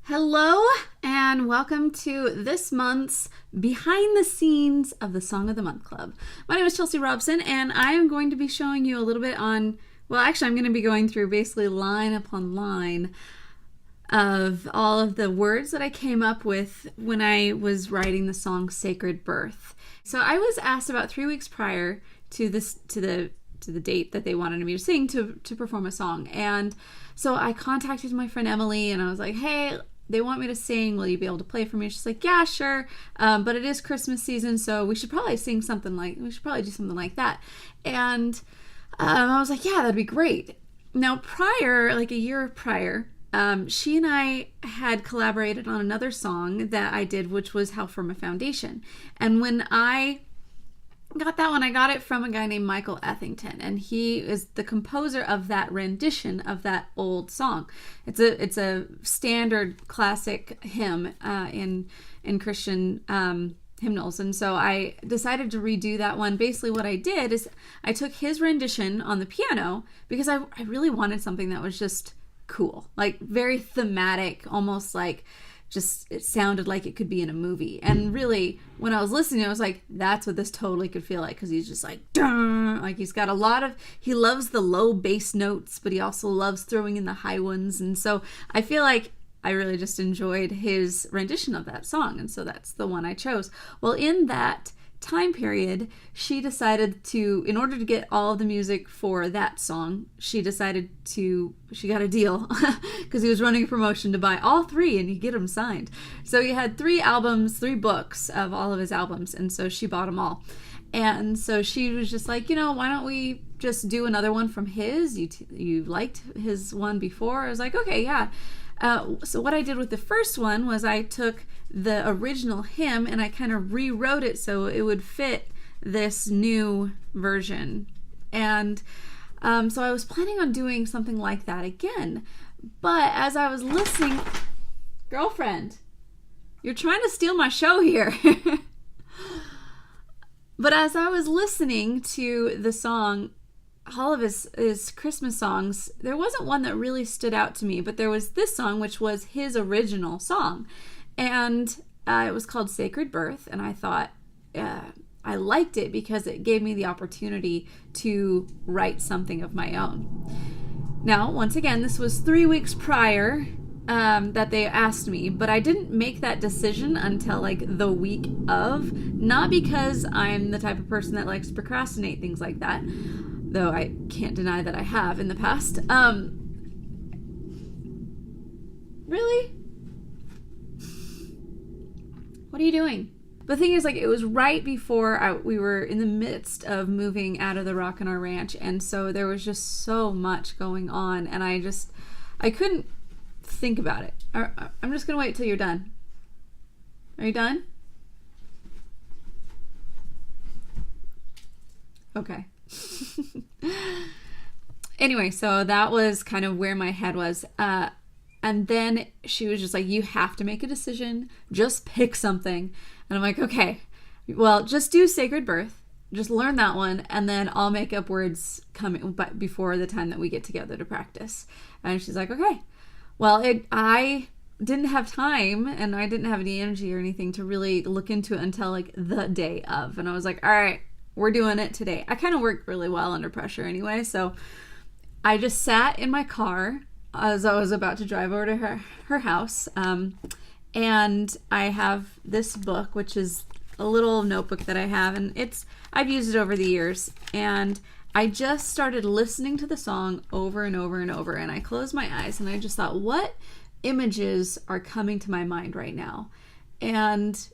Hello and welcome to this month's Behind the Scenes of the Song of the Month Club. My name is Chelsea Robson and I am going to be showing you a little bit on, I'm going to be going through basically line upon line of all of the words that I came up with when I was writing the song Sacred Birth. So I was asked about 3 weeks prior to the date that they wanted me to sing to perform a song. And so I contacted my friend Emily and I was like, hey, they want me to sing. Will you be able to play for me? She's like, yeah, sure. But it is Christmas season, so we should probably do something like that. And I was like, yeah, that'd be great. Now, prior, like a year prior, she and I had collaborated on another song that I did, which was How Firm a Foundation. And when I got that one, I got it from a guy named Michael Ethington, and he is the composer of that rendition of that old song. It's a standard classic hymn in Christian hymnals, and so I decided to redo that one. Basically what I did is I took his rendition on the piano because I really wanted something that was just cool, like very thematic, almost like just it sounded like it could be in a movie. And really, when I was listening, I was like, that's what this totally could feel like, because he's just like, dun! Like he's got he loves the low bass notes, but he also loves throwing in the high ones. And so I feel like I really just enjoyed his rendition of that song, and so that's the one I chose. Well, in that time period, she decided to, in order to get all of the music for that song, she got a deal because he was running a promotion to buy all three and you get them signed. So he had 3 books of all of his albums, and so she bought them all. And so she was just like, why don't we just do another one from his? You liked his one before. I was like, okay, yeah. So what I did with the first one was I took the original hymn and I kind of rewrote it so it would fit this new version. And so I was planning on doing something like that again. But as I was listening, girlfriend, you're trying to steal my show here. But as I was listening to the song, all of his Christmas songs, there wasn't one that really stood out to me, but there was this song, which was his original song. And it was called Sacred Birth, and I thought I liked it because it gave me the opportunity to write something of my own. Now, once again, this was 3 weeks prior that they asked me, but I didn't make that decision until like the week of, not because I'm the type of person that likes to procrastinate things like that, though I can't deny that I have in the past. Really? What are you doing? The thing is, like, it was right before we were in the midst of moving out of the Rock and our ranch, and so there was just so much going on, and I couldn't think about it. I'm just gonna wait till you're done. Are you done? Okay. Anyway, so that was kind of where my head was. And then she was just like, you have to make a decision. Just pick something. And I'm like, okay, well, just do Sacred Birth. Just learn that one. And then I'll make up words before the time that we get together to practice. And she's like, okay. Well, I didn't have time and I didn't have any energy or anything to really look into it until like the day of. And I was like, all right, we're doing it today. I kind of work really well under pressure anyway. So I just sat in my car as I was about to drive over to her house. And I have this book, which is a little notebook that I have, and I've used it over the years. And I just started listening to the song over and over and over. And I closed my eyes and I just thought, what images are coming to my mind right now? And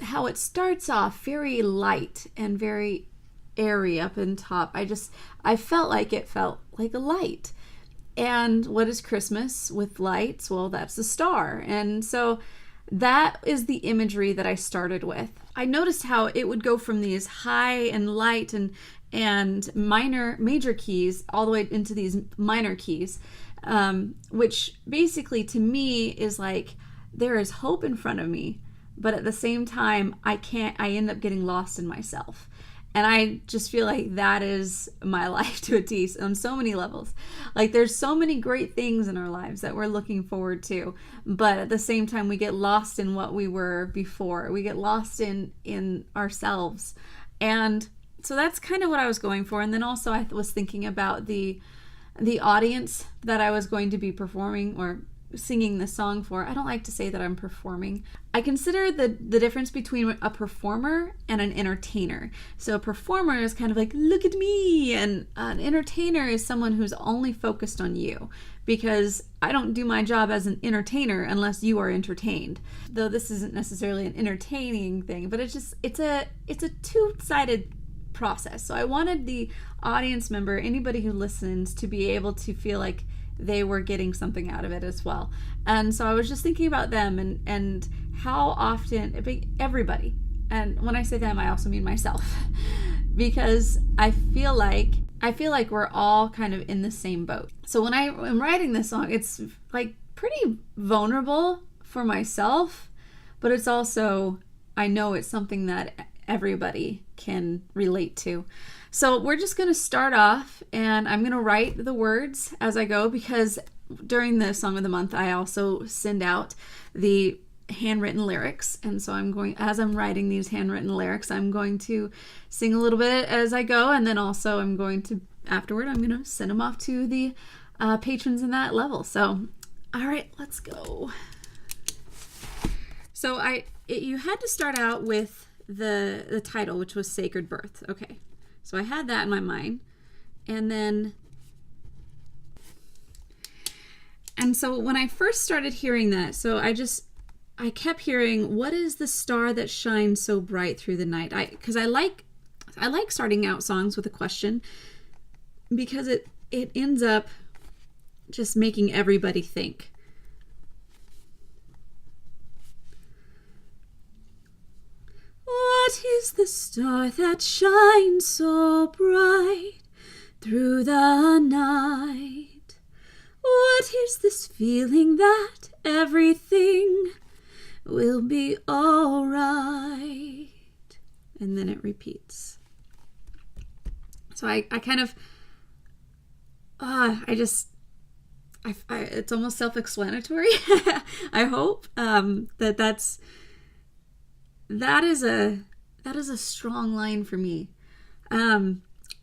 how it starts off very light and very airy up in top. I felt like it felt like a light. And what is Christmas with lights? Well, that's the star. And so that is the imagery that I started with. I noticed how it would go from these high and light and major keys all the way into these minor keys, which basically to me is like there is hope in front of me, but at the same time I end up getting lost in myself. And I just feel like that is my life to a T on so many levels. Like there's so many great things in our lives that we're looking forward to, but at the same time we get lost in what we were before. We get lost in ourselves. And so that's kind of what I was going for. And then also I was thinking about the audience that I was going to be performing or singing this song for. I don't like to say that I'm performing. I consider the difference between a performer and an entertainer. So a performer is kind of like, look at me, and an entertainer is someone who's only focused on you, because I don't do my job as an entertainer unless you are entertained. Though this isn't necessarily an entertaining thing, but it's a two-sided process. So I wanted the audience member, anybody who listens, to be able to feel like they were getting something out of it as well. And so I was just thinking about them and how often, everybody, and when I say them I also mean myself, because I feel like we're all kind of in the same boat. So when I am writing this song, it's like pretty vulnerable for myself, but it's also, I know it's something that everybody can relate to. So we're just going to start off, and I'm going to write the words as I go, because during the Song of the Month, I also send out the handwritten lyrics. And so as I'm writing these handwritten lyrics, I'm going to sing a little bit as I go. And then also afterward, I'm going to send them off to the patrons in that level. So, all right, let's go. So you had to start out with the title, which was Sacred Birth. Okay. So I had that in my mind. And so when I first started hearing that, so I kept hearing, what is the star that shines so bright through the night? Because I like starting out songs with a question, because it ends up just making everybody think. What is the star that shines so bright through the night? What is this feeling that everything will be all right? And then it repeats. So I kind of, it's almost self-explanatory. I hope that is a strong line for me.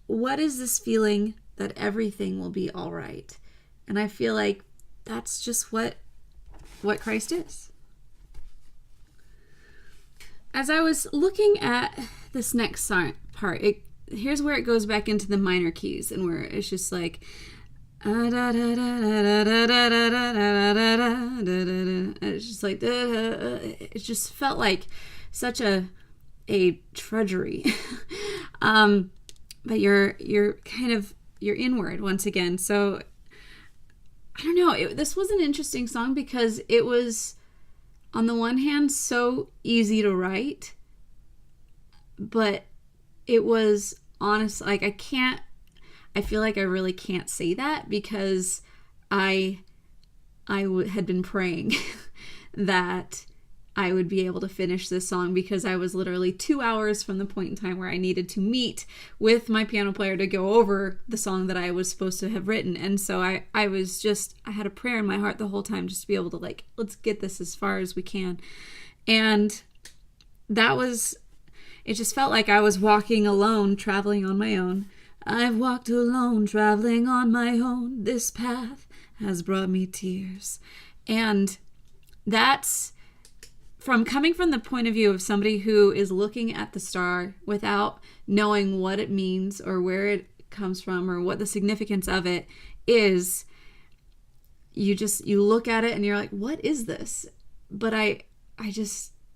What is this feeling that everything will be all right? And I feel like that's just what Christ is. As I was looking at this next part, here's where it goes back into the minor keys, and where it's just like, it's just like, it just felt like such a drudgery. But you're inward once again. So I don't know, this was an interesting song, because it was, on the one hand, so easy to write, but it was honest. Like I feel like I really can't say that, because I had been praying that I would be able to finish this song, because I was literally 2 hours from the point in time where I needed to meet with my piano player to go over the song that I was supposed to have written. And so I had a prayer in my heart the whole time, just to be able to, like, let's get this as far as we can. And it just felt like I was walking alone, traveling on my own. I've walked alone, traveling on my own. This path has brought me tears. And that's coming from the point of view of somebody who is looking at the star without knowing what it means or where it comes from or what the significance of it is. You look at it and you're like, what is this? But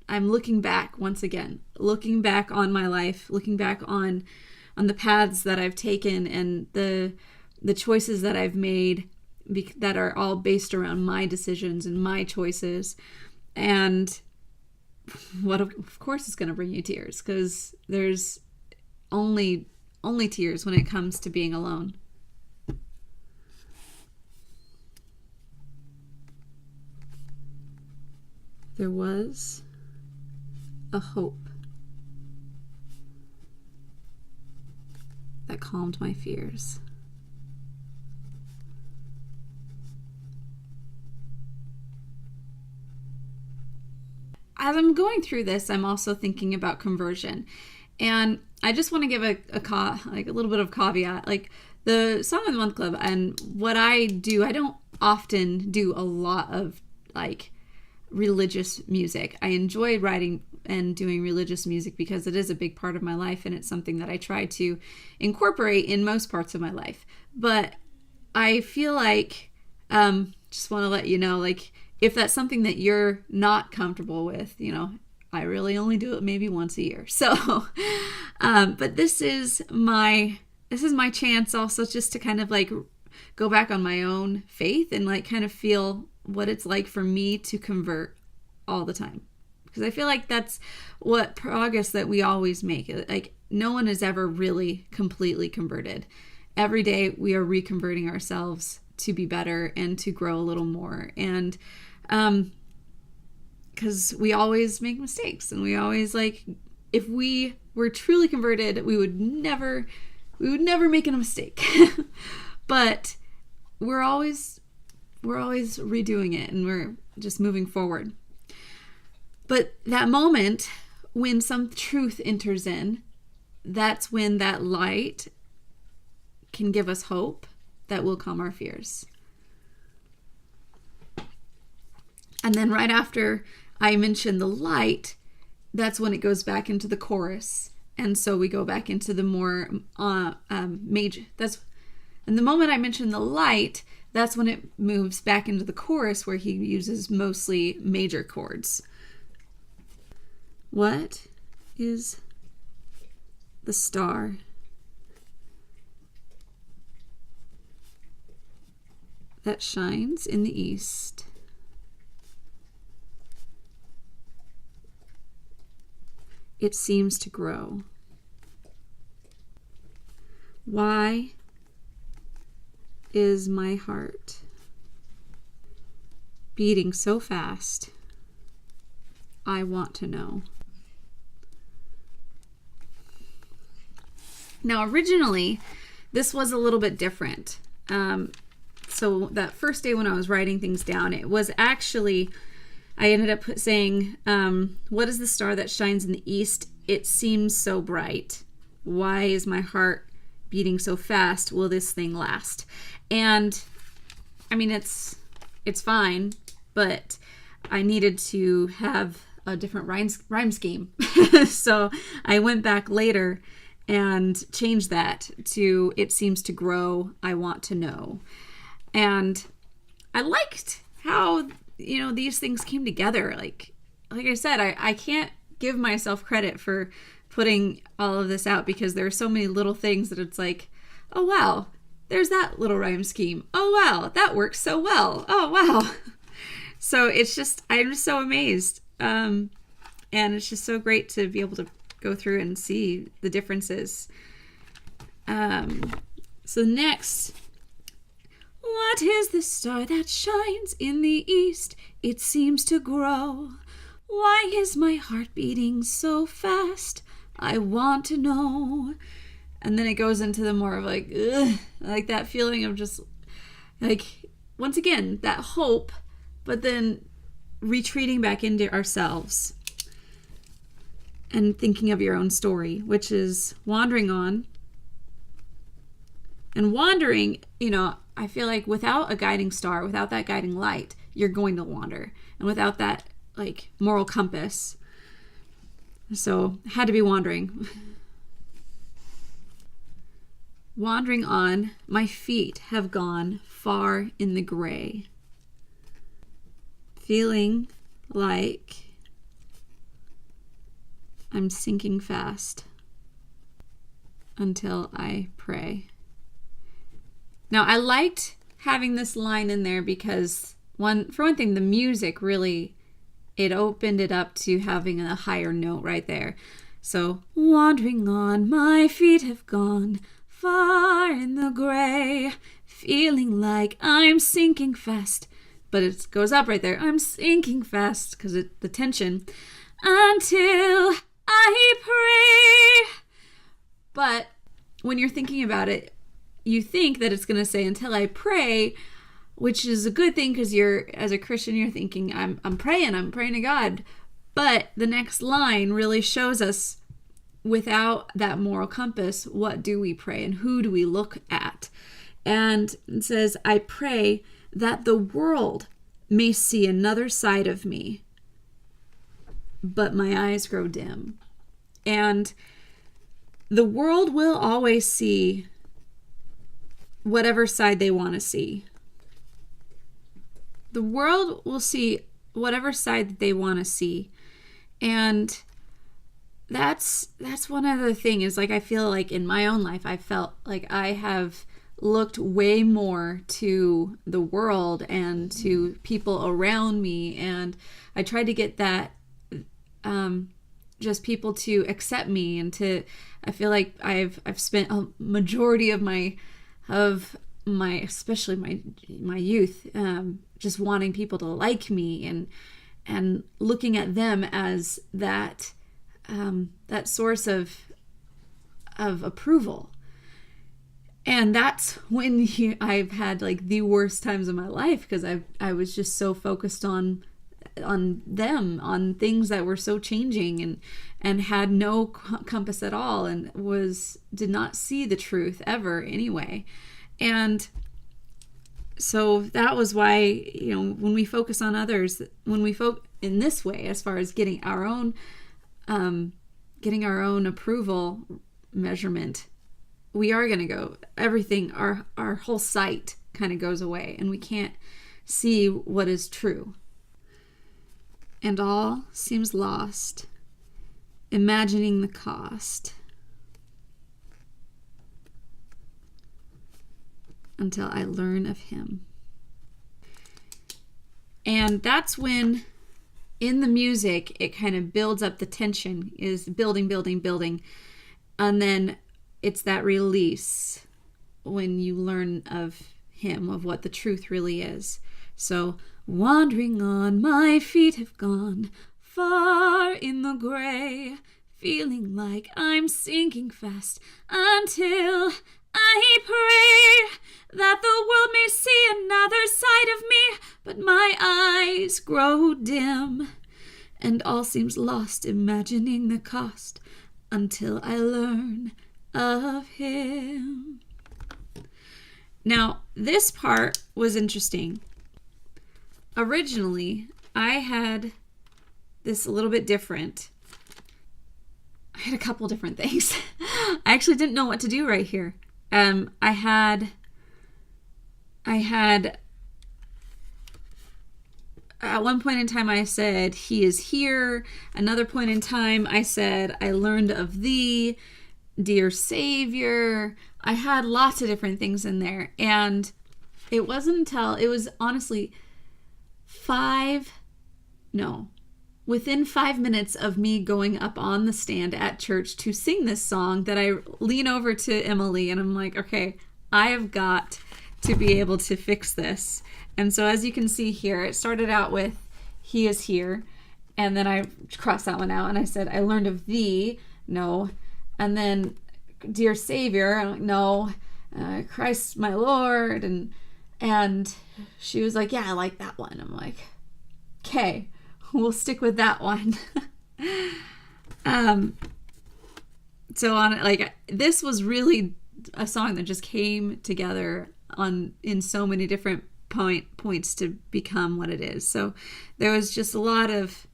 I'm looking back once again, looking back on my life, looking back on the paths that I've taken and the choices that I've made, that are all based around my decisions and my choices. And what, of course, is going to bring you tears, because there's only tears when it comes to being alone. There was a hope that calmed my fears. As I'm going through this, I'm also thinking about conversion. And I just want to give a little bit of caveat. Like the Song of the Month Club and what I do, I don't often do a lot of like religious music. I enjoy writing and doing religious music because it is a big part of my life, and it's something that I try to incorporate in most parts of my life. But I feel like, just want to let you know, like, if that's something that you're not comfortable with, I really only do it maybe once a year. So, but this is my chance also just to kind of like go back on my own faith and like kind of feel what it's like for me to convert all the time. Because I feel like that's what progress that we always make. Like no one is ever really completely converted. Every day we are reconverting ourselves to be better and to grow a little more. And because we always make mistakes, and we always like, if we were truly converted, we would never make a mistake. But we're always redoing it, and we're just moving forward. But that moment when some truth enters in, that's when that light can give us hope that will calm our fears. And then right after I mention the light, that's when it goes back into the chorus. And so we go back into the more major. And the moment I mention the light, that's when it moves back into the chorus where he uses mostly major chords. What is the star that shines in the east? It seems to grow. Why is my heart beating so fast? I want to know. Now, originally, this was a little bit different. So that first day when I was writing things down, it was actually, I ended up saying, what is the star that shines in the east? It seems so bright. Why is my heart beating so fast? Will this thing last? And I mean, it's fine, but I needed to have a different rhyme scheme. So I went back later and changed that to it seems to grow, I want to know. And I liked how, these things came together. Like I said, I can't give myself credit for putting all of this out because there are so many little things that it's like, oh, wow, there's that little rhyme scheme. Oh, wow, that works so well. Oh, wow. So it's just, I'm just so amazed. And it's just so great to be able to go through and see the differences. So next, what is the star that shines in the east? It seems to grow. Why is my heart beating so fast? I want to know. And then it goes into the more of like, ugh, like that feeling of just like, once again, that hope, but then retreating back into ourselves and thinking of your own story, which is wandering on. And wandering, I feel like without a guiding star, without that guiding light, you're going to wander. And without that, like, moral compass. So, had to be wandering. Wandering on, my feet have gone far in the gray. Feeling like I'm sinking fast until I pray. Now, I liked having this line in there because, for one thing, the music really, it opened it up to having a higher note right there. So, wandering on, my feet have gone far in the gray, feeling like I'm sinking fast. But it goes up right there. I'm sinking fast because the tension until I pray. But when you're thinking about it, you think that it's going to say until I pray, which is a good thing because you're, as a Christian, you're thinking I'm praying to God. But the next line really shows us, without that moral compass, what do we pray and who do we look at? And it says, I pray that the world may see another side of me, but my eyes grow dim. And the world will always see whatever side they want to see. The world will see whatever side that they want to see. And that's one other thing is, like, I feel like in my own life, I felt like I have looked way more to the world and to people around me, and I tried to get that just people to accept me, and to, I feel like I've spent a majority of my especially my youth just wanting people to like me and looking at them as that source of approval. And that's when I've had like the worst times of my life, because I was just so focused on them, on things that were so changing, and had no compass at all, and did not see the truth ever anyway. And so that was why, when we focus on others, when we in this way, as far as getting our own approval measurement, we are going to go, everything, our whole sight kind of goes away, and we can't see what is true. And all seems lost, imagining the cost, until I learn of him. And that's when, in the music, it kind of builds up the tension, is building, and then it's that release when you learn of him, of what the truth really is. So, wandering on, my feet have gone far in the gray, feeling like I'm sinking fast, until I pray that the world may see another side of me, but my eyes grow dim, and all seems lost, imagining the cost, until I learn of him. Now, this part was interesting. Originally, I had this a little bit different. I had a couple different things. I actually didn't know what to do right here. I had at one point in time I said, he is here. Another point in time I said, I learned of thee, dear Savior. I had lots of different things in there, and it wasn't until, it was honestly within 5 minutes of me going up on the stand at church to sing this song, that I lean over to Emily and I'm like, okay, I have got to be able to fix this. And so as you can see here, it started out with, he is here. And then I crossed that one out and I said, I learned of thee. No. And then, dear Savior. I'm like, no. Christ my Lord. And she was like, yeah, I like that one. I'm like, okay, we'll stick with that one. So on, like, this was really a song that just came together in so many different points to become what it is. So there was just a lot of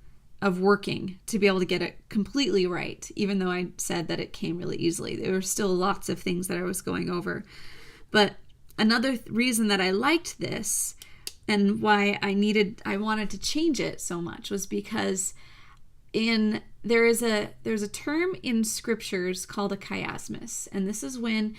working to be able to get it completely right, even though I said that it came really easily. There were still lots of things that I was going over. But another reason that I liked this and why I wanted to change it so much was because there's a term in scriptures called a chiasmus, and this is when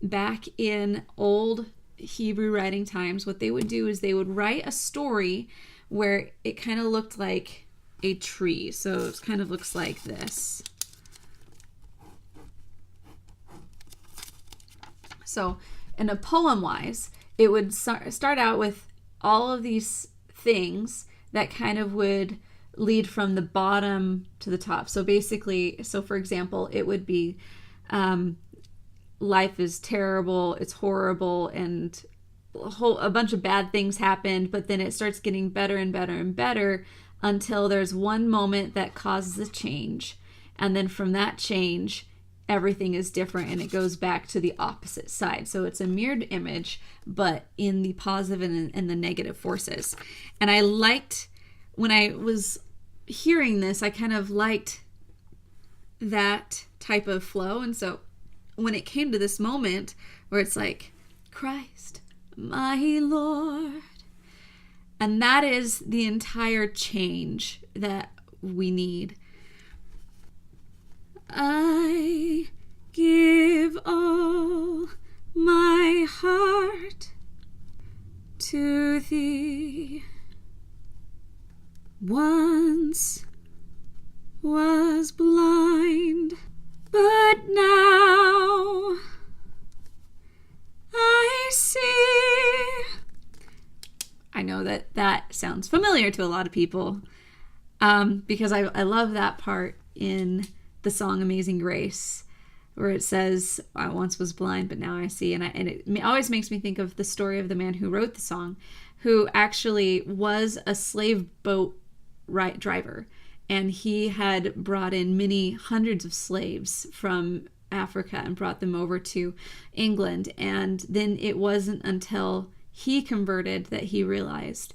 back in old Hebrew writing times, what they would do is they would write a story where it kind of looked like a tree. So it kind of looks like this. So in a poem-wise, it would start out with all of these things that kind of would lead from the bottom to the top. So basically, for example, it would be life is terrible, it's horrible, and a bunch of bad things happened, but then it starts getting better and better and better until there's one moment that causes a change. And then from that change, everything is different and it goes back to the opposite side. So it's a mirrored image, but in the positive and the negative forces. And I liked, when I was hearing this, I kind of liked that type of flow. And so when it came to this moment where it's like, Christ, my Lord, and that is the entire change that we need. I give all my heart to thee. Once was blind, but now I see. I know that sounds familiar to a lot of people, because I love that part in the song Amazing Grace, where it says, I once was blind, but now I see. And it always makes me think of the story of the man who wrote the song, who actually was a slave boat driver. And he had brought in many hundreds of slaves from Africa and brought them over to England. And then it wasn't until he converted that he realized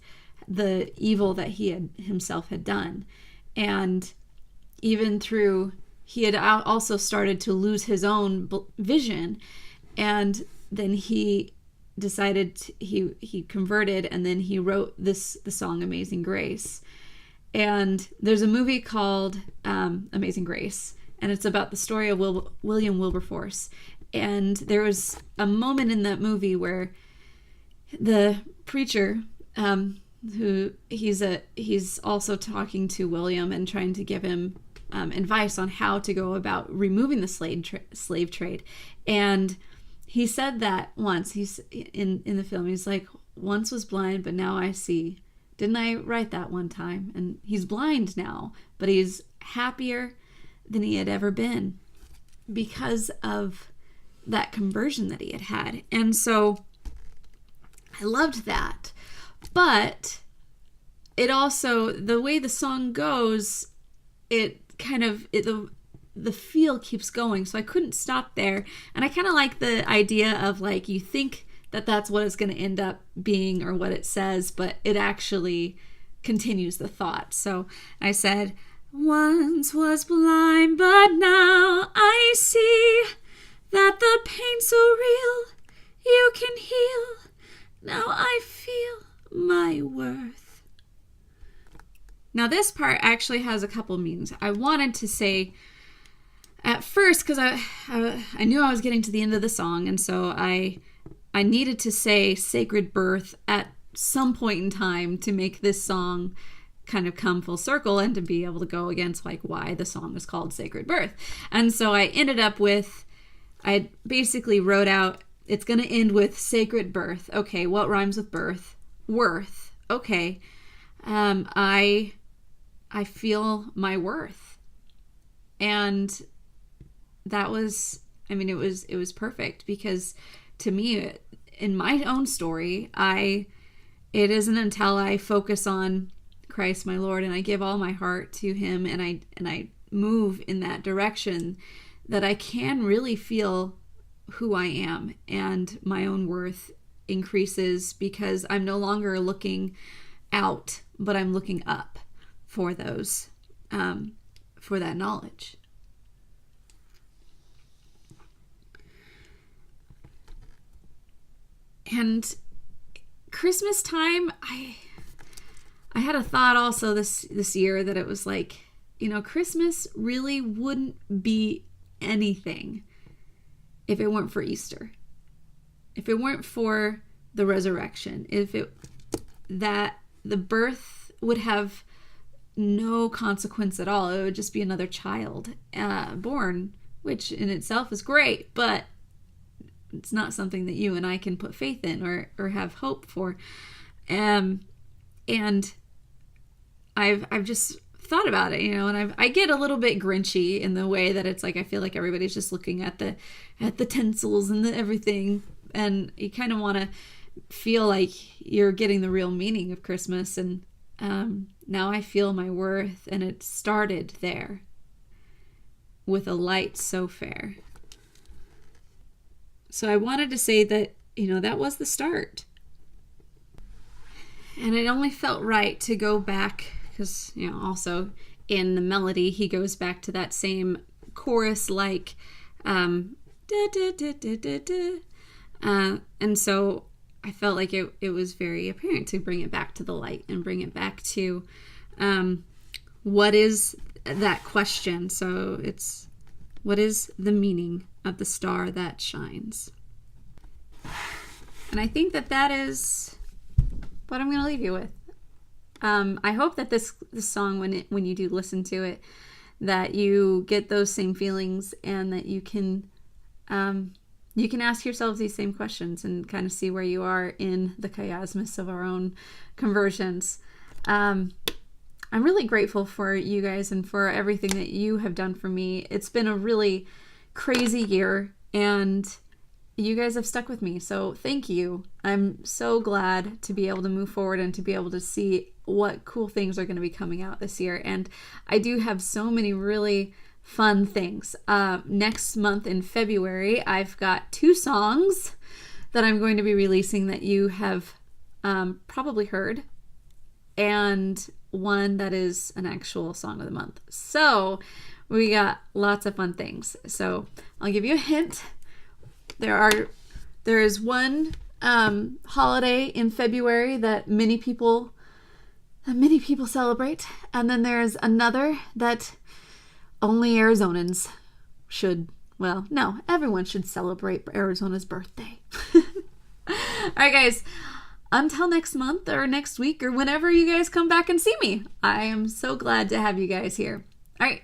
the evil that he himself had done. And even through, he had also started to lose his own vision. And then he decided, he converted, and then he wrote the song Amazing Grace. And there's a movie called Amazing Grace, and it's about the story of William Wilberforce. And there was a moment in that movie where the preacher, who he's also talking to William and trying to give him advice on how to go about removing the slave trade. And he said that once, he's in the film, he's like, once was blind, but now I see. Didn't I write that one time? And he's blind now, but he's happier than he had ever been because of that conversion that he had had. And so I loved that. But it also, the way the song goes, it kind of, the feel keeps going. So I couldn't stop there. And I kind of like the idea of, like, you think that that's what it's going to end up being or what it says, but it actually continues the thought. So I said, once was blind, but now I see that the pain's so real, you can heal. Now I feel my worth. Now this part actually has a couple meanings. I wanted to say at first, because I knew I was getting to the end of the song, and so I needed to say sacred birth at some point in time to make this song kind of come full circle and to be able to go against, like, why the song is called Sacred Birth. And so I ended up with, I basically wrote out, it's going to end with sacred birth. Okay, what rhymes with birth? Worth. Okay. I feel my worth. And that was, I mean, it was perfect, because to me, in my own story, it isn't until I focus on Christ my Lord and I give all my heart to him and I move in that direction that I can really feel who I am, and my own worth increases, because I'm no longer looking out, but I'm looking up for those, for that knowledge. And Christmas time, I had a thought also this year that it was like, Christmas really wouldn't be anything if it weren't for Easter. If it weren't for the resurrection, that the birth would have no consequence at all. It would just be another child born, which in itself is great, but it's not something that you and I can put faith in or have hope for. And I've just thought about it, and I get a little bit grinchy in the way that it's like I feel like everybody's just looking at the tinsels and everything, and you kind of want to feel like you're getting the real meaning of Christmas. And now I feel my worth, and it started there with a light so fair. So I wanted to say that, that was the start. And it only felt right to go back because, also in the melody, he goes back to that same chorus-like da, da, da, da, da, da. And so I felt like it was very apparent to bring it back to the light and bring it back to what is that question. So it's, what is the meaning of the star that shines? And I think that is what I'm going to leave you with. I hope that this song, when you do listen to it, that you get those same feelings, and that you can ask yourselves these same questions and kind of see where you are in the chiasmus of our own conversions. I'm really grateful for you guys and for everything that you have done for me. It's been a really crazy year, and you guys have stuck with me. So thank you. I'm so glad to be able to move forward and to be able to see what cool things are going to be coming out this year. And I do have so many really fun things. Next month in February, I've got 2 songs that I'm going to be releasing that you have probably heard, and one that is an actual song of the month. So we got lots of fun things. So I'll give you a hint. There is one holiday in February that many people celebrate, and then there's another that only Arizonans should. Well, no, everyone should celebrate Arizona's birthday. All right, guys. Until next month or next week or whenever you guys come back and see me, I am so glad to have you guys here. All right,